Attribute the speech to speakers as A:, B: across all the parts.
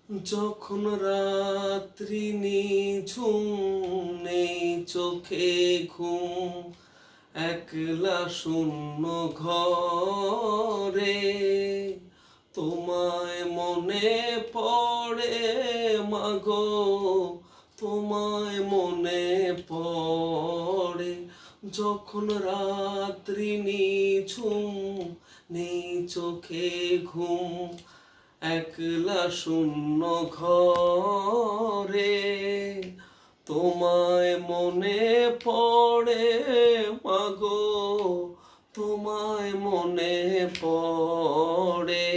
A: যখন রাত্রি নিঝুম, নেই চোখে ঘুম, একলা শূন্য ঘরে তোমায় মনে পড়ে মাগো, তোমায় মনে পড়ে। যখন রাত্রি নিঝুম, নেই চোখে ঘুম, একলা শূন্য ঘরে তোমায় মনে পড়ে মাগো, তোমায় মনে পড়ে।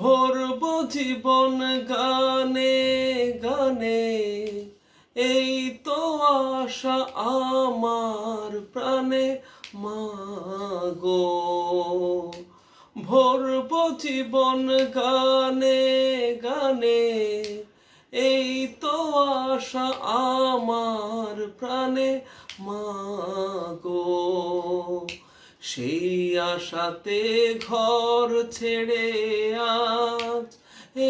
A: ভরব জীবন গানে গানে, এই তো আশা আমার প্রাণে মাগো। ভরব জীবন গানে গানে, এই তো আশা আমার প্রাণে মাগো। সেই আশাতে ঘর ছেড়ে আজ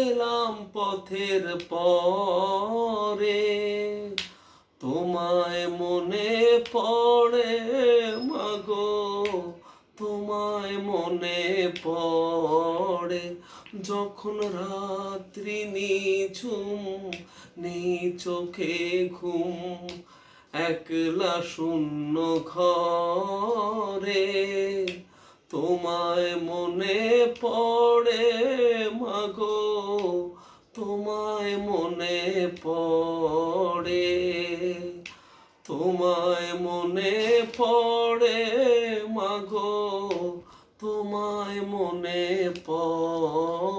A: এলাম পথের পরে, তোমায় মনে পড়ে মাগো, তোমায় মনে পড়ে। যখন রাত্রি নিঝুম, নেই চোখে ঘুম, একলা শূন্য ঘরে তোমায় মনে পড়ে মাগো, তোমায় মনে পড়ে, তোমায় মনে পড়ে মাগো, তোমায় মনে পড়ে।